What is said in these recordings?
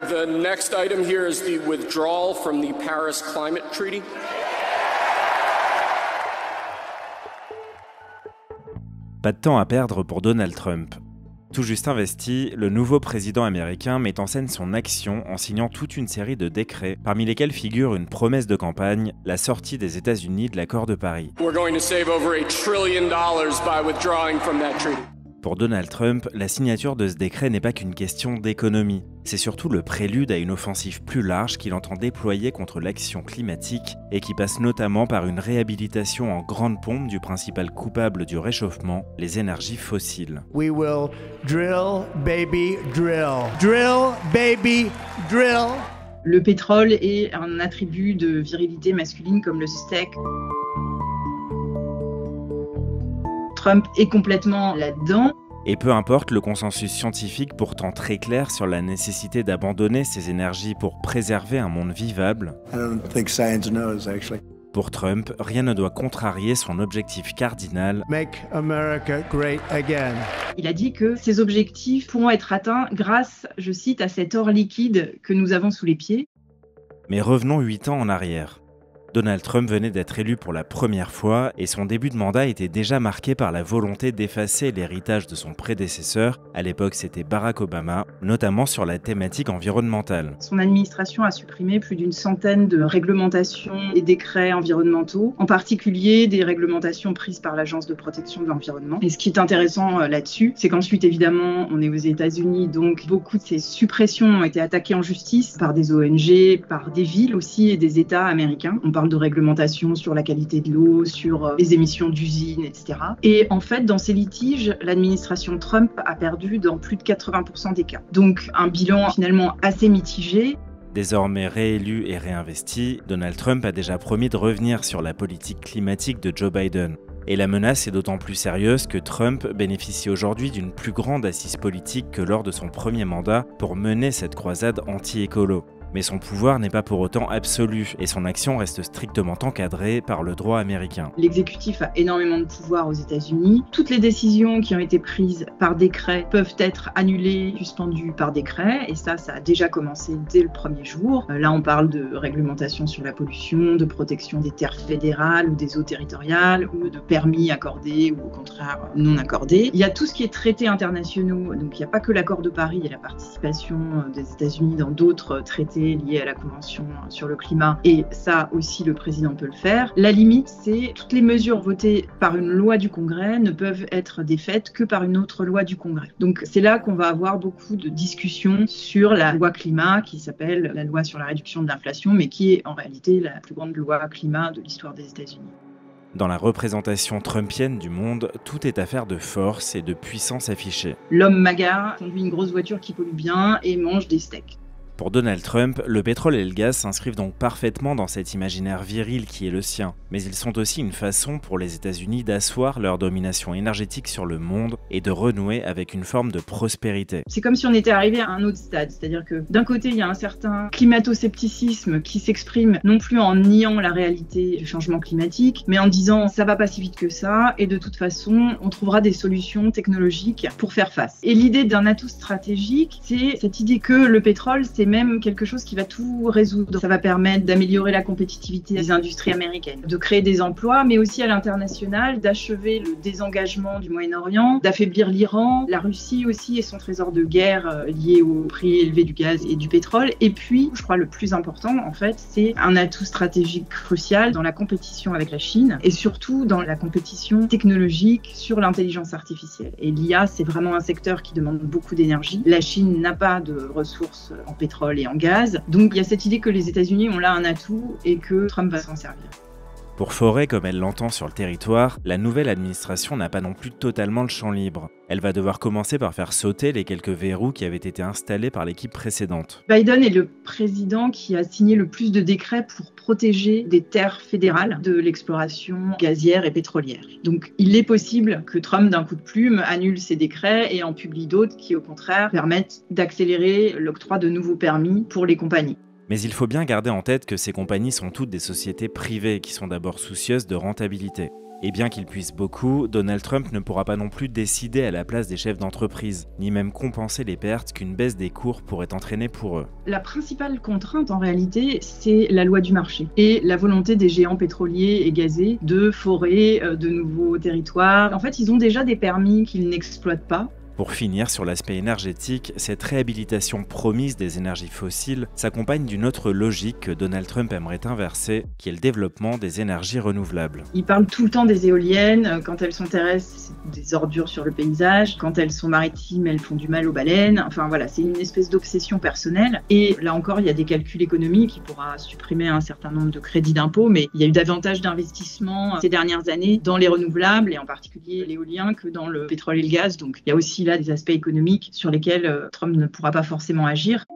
The next item here is the withdrawal from the Paris Climate Treaty. Pas de temps à perdre pour Donald Trump. Tout juste investi, le nouveau président américain met en scène son action en signant toute une série de décrets, parmi lesquels figure une promesse de campagne, la sortie des États-Unis de l'accord de Paris. We're going to save over $1 trillion by withdrawing from that treaty. Pour Donald Trump, la signature de ce décret n'est pas qu'une question d'économie. C'est surtout le prélude à une offensive plus large qu'il entend déployer contre l'action climatique et qui passe notamment par une réhabilitation en grande pompe du principal coupable du réchauffement, les énergies fossiles. We will drill, baby, drill. Drill, baby, drill. Le pétrole est un attribut de virilité masculine comme le steak. Trump est complètement là-dedans. Et peu importe le consensus scientifique pourtant très clair sur la nécessité d'abandonner ces énergies pour préserver un monde vivable, pour Trump, rien ne doit contrarier son objectif cardinal. Make America great again. Il a dit que ces objectifs pourront être atteints grâce, je cite, à cet or liquide que nous avons sous les pieds. Mais revenons 8 ans en arrière. Donald Trump venait d'être élu pour la première fois et son début de mandat était déjà marqué par la volonté d'effacer l'héritage de son prédécesseur, à l'époque c'était Barack Obama, notamment sur la thématique environnementale. Son administration a supprimé plus d'une centaine de réglementations et décrets environnementaux, en particulier des réglementations prises par l'Agence de protection de l'environnement. Et ce qui est intéressant là-dessus, c'est qu'ensuite évidemment on est aux États-Unis, donc beaucoup de ces suppressions ont été attaquées en justice par des ONG, par des villes aussi et des États américains. On parle de réglementation sur la qualité de l'eau, sur les émissions d'usines, etc. Et en fait, dans ces litiges, l'administration Trump a perdu dans plus de 80% des cas. Donc, un bilan finalement assez mitigé. Désormais réélu et réinvesti, Donald Trump a déjà promis de revenir sur la politique climatique de Joe Biden. Et la menace est d'autant plus sérieuse que Trump bénéficie aujourd'hui d'une plus grande assise politique que lors de son premier mandat pour mener cette croisade anti-écolo. Mais son pouvoir n'est pas pour autant absolu et son action reste strictement encadrée par le droit américain. L'exécutif a énormément de pouvoir aux États-Unis. Toutes les décisions qui ont été prises par décret peuvent être annulées, suspendues par décret. Et ça a déjà commencé dès le premier jour. Là, on parle de réglementation sur la pollution, de protection des terres fédérales ou des eaux territoriales, ou de permis accordés ou au contraire non accordés. Il y a tout ce qui est traités internationaux. Donc, il n'y a pas que l'accord de Paris et la participation des États-Unis dans d'autres traités liées à la Convention sur le climat, et ça aussi le président peut le faire. La limite, c'est toutes les mesures votées par une loi du Congrès ne peuvent être défaites que par une autre loi du Congrès. Donc c'est là qu'on va avoir beaucoup de discussions sur la loi climat qui s'appelle la loi sur la réduction de l'inflation, mais qui est en réalité la plus grande loi climat de l'histoire des États-Unis. Dans la représentation trumpienne du monde, tout est affaire de force et de puissance affichée. L'homme MAGA conduit une grosse voiture qui pollue bien et mange des steaks. Pour Donald Trump, le pétrole et le gaz s'inscrivent donc parfaitement dans cet imaginaire viril qui est le sien. Mais ils sont aussi une façon pour les États-Unis d'asseoir leur domination énergétique sur le monde et de renouer avec une forme de prospérité. C'est comme si on était arrivé à un autre stade, c'est-à-dire que d'un côté, il y a un certain climato-scepticisme qui s'exprime non plus en niant la réalité du changement climatique, mais en disant ça va pas si vite que ça et de toute façon, on trouvera des solutions technologiques pour faire face. Et l'idée d'un atout stratégique, c'est cette idée que le pétrole, c'est même quelque chose qui va tout résoudre. Ça va permettre d'améliorer la compétitivité des industries américaines, de créer des emplois, mais aussi à l'international, d'achever le désengagement du Moyen-Orient, d'affaiblir l'Iran, la Russie aussi et son trésor de guerre lié au prix élevé du gaz et du pétrole. Et puis, je crois le plus important, en fait, c'est un atout stratégique crucial dans la compétition avec la Chine et surtout dans la compétition technologique sur l'intelligence artificielle. Et l'IA, c'est vraiment un secteur qui demande beaucoup d'énergie. La Chine n'a pas de ressources en pétrole et en gaz. Donc il y a cette idée que les États-Unis ont là un atout et que Trump va s'en servir. Pour forer comme elle l'entend sur le territoire, la nouvelle administration n'a pas non plus totalement le champ libre. Elle va devoir commencer par faire sauter les quelques verrous qui avaient été installés par l'équipe précédente. Biden est le président qui a signé le plus de décrets pour protéger des terres fédérales de l'exploration gazière et pétrolière. Donc il est possible que Trump, d'un coup de plume, annule ces décrets et en publie d'autres qui, au contraire, permettent d'accélérer l'octroi de nouveaux permis pour les compagnies. Mais il faut bien garder en tête que ces compagnies sont toutes des sociétés privées qui sont d'abord soucieuses de rentabilité. Et bien qu'il puisse beaucoup, Donald Trump ne pourra pas non plus décider à la place des chefs d'entreprise, ni même compenser les pertes qu'une baisse des cours pourrait entraîner pour eux. La principale contrainte, en réalité, c'est la loi du marché et la volonté des géants pétroliers et gazés de forer de nouveaux territoires. En fait, ils ont déjà des permis qu'ils n'exploitent pas. Pour finir sur l'aspect énergétique, cette réhabilitation promise des énergies fossiles s'accompagne d'une autre logique que Donald Trump aimerait inverser, qui est le développement des énergies renouvelables. Il parle tout le temps des éoliennes. Quand elles sont terrestres, c'est des ordures sur le paysage. Quand elles sont maritimes, elles font du mal aux baleines. Enfin voilà, c'est une espèce d'obsession personnelle. Et là encore, il y a des calculs économiques. Il pourra supprimer un certain nombre de crédits d'impôt, mais il y a eu davantage d'investissements ces dernières années dans les renouvelables, et en particulier l'éolien, que dans le pétrole et le gaz. Donc il y a aussi là des aspects économiques sur lesquels Trump ne pourra pas forcément agir.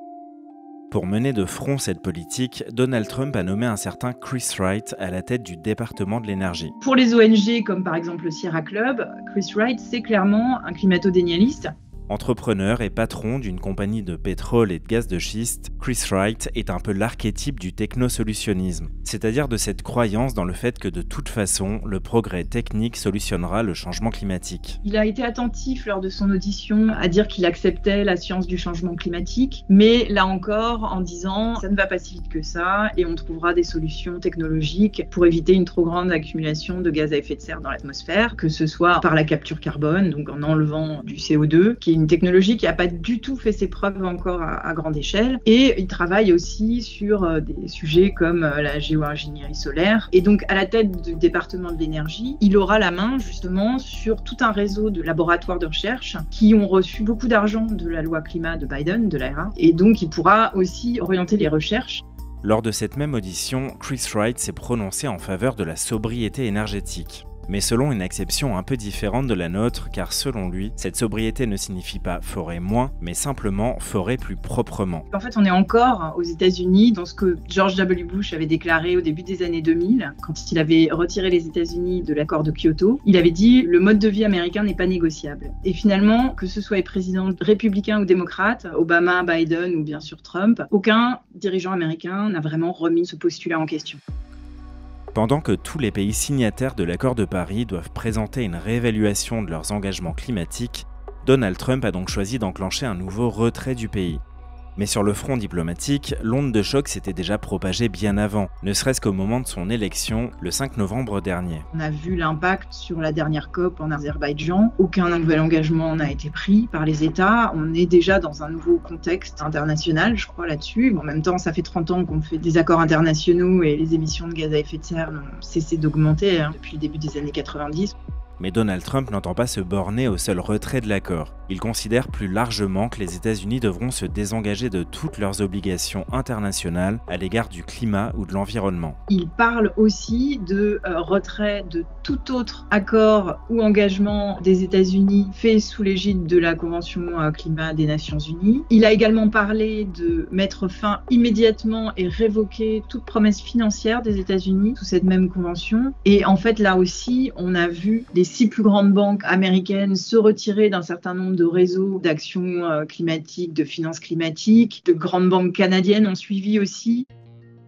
Pour mener de front cette politique, Donald Trump a nommé un certain Chris Wright à la tête du département de l'énergie. Pour les ONG comme par exemple le Sierra Club, Chris Wright, c'est clairement un climato-dénialiste. Entrepreneur et patron d'une compagnie de pétrole et de gaz de schiste, Chris Wright est un peu l'archétype du technosolutionnisme, c'est-à-dire de cette croyance dans le fait que de toute façon, le progrès technique solutionnera le changement climatique. Il a été attentif lors de son audition à dire qu'il acceptait la science du changement climatique, mais là encore en disant ça ne va pas si vite que ça et on trouvera des solutions technologiques pour éviter une trop grande accumulation de gaz à effet de serre dans l'atmosphère, que ce soit par la capture carbone, donc en enlevant du CO2, qui est une technologie qui n'a pas du tout fait ses preuves encore à grande échelle. Et il travaille aussi sur des sujets comme la géo-ingénierie solaire. Et donc, à la tête du département de l'énergie, il aura la main justement sur tout un réseau de laboratoires de recherche qui ont reçu beaucoup d'argent de la loi climat de Biden, de l'ARA. Et donc, il pourra aussi orienter les recherches. Lors de cette même audition, Chris Wright s'est prononcé en faveur de la sobriété énergétique. Mais selon une acception un peu différente de la nôtre, car selon lui, cette sobriété ne signifie pas forer moins, mais simplement forer plus proprement. En fait, on est encore aux États-Unis dans ce que George W. Bush avait déclaré au début des années 2000, quand il avait retiré les États-Unis de l'accord de Kyoto. Il avait dit « le mode de vie américain n'est pas négociable ». Et finalement, que ce soit les présidents républicains ou démocrates, Obama, Biden ou bien sûr Trump, aucun dirigeant américain n'a vraiment remis ce postulat en question. Pendant que tous les pays signataires de l'accord de Paris doivent présenter une réévaluation de leurs engagements climatiques, Donald Trump a donc choisi d'enclencher un nouveau retrait du pays. Mais sur le front diplomatique, l'onde de choc s'était déjà propagée bien avant, ne serait-ce qu'au moment de son élection, le 5 novembre dernier. On a vu l'impact sur la dernière COP en Azerbaïdjan. Aucun nouvel engagement n'a été pris par les États. On est déjà dans un nouveau contexte international, je crois, là-dessus. En même temps, ça fait 30 ans qu'on fait des accords internationaux et les émissions de gaz à effet de serre n'ont cessé d'augmenter depuis le début des années 90. Mais Donald Trump n'entend pas se borner au seul retrait de l'accord. Il considère plus largement que les États-Unis devront se désengager de toutes leurs obligations internationales à l'égard du climat ou de l'environnement. Il parle aussi de retrait de tout autre accord ou engagement des États-Unis fait sous l'égide de la Convention climat des Nations Unies. Il a également parlé de mettre fin immédiatement et révoquer toute promesse financière des États-Unis sous cette même convention. Et en fait, là aussi, on a vu les 6 plus grandes banques américaines se retirer d'un certain nombre de réseaux d'action climatique, de finances climatiques. De grandes banques canadiennes ont suivi aussi.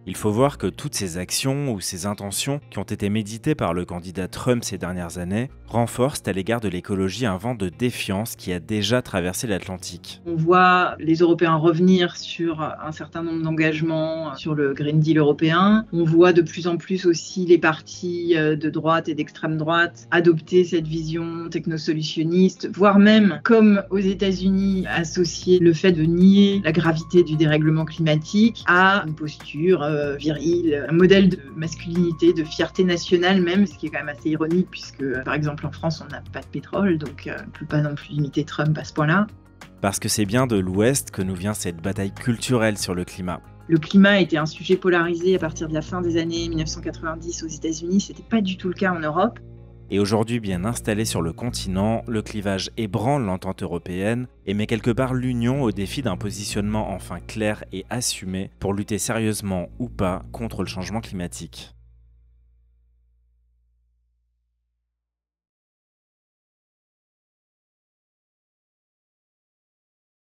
Il faut voir que toutes ces actions ou ces intentions qui ont été méditées par le candidat Trump ces dernières années renforcent à l'égard de l'écologie un vent de défiance qui a déjà traversé l'Atlantique. On voit les Européens revenir sur un certain nombre d'engagements sur le Green Deal européen. On voit de plus en plus aussi les partis de droite et d'extrême droite adopter cette vision technosolutionniste, voire même, comme aux États-Unis, associer le fait de nier la gravité du dérèglement climatique à une posture virile, un modèle de masculinité, de fierté nationale même, ce qui est quand même assez ironique puisque, par exemple, en France, on n'a pas de pétrole, donc on ne peut pas non plus imiter Trump à ce point-là. Parce que c'est bien de l'Ouest que nous vient cette bataille culturelle sur le climat. Le climat était un sujet polarisé à partir de la fin des années 1990 aux États-Unis, c'était pas du tout le cas en Europe. Et aujourd'hui bien installé sur le continent, le clivage ébranle l'entente européenne et met quelque part l'Union au défi d'un positionnement enfin clair et assumé pour lutter sérieusement ou pas contre le changement climatique.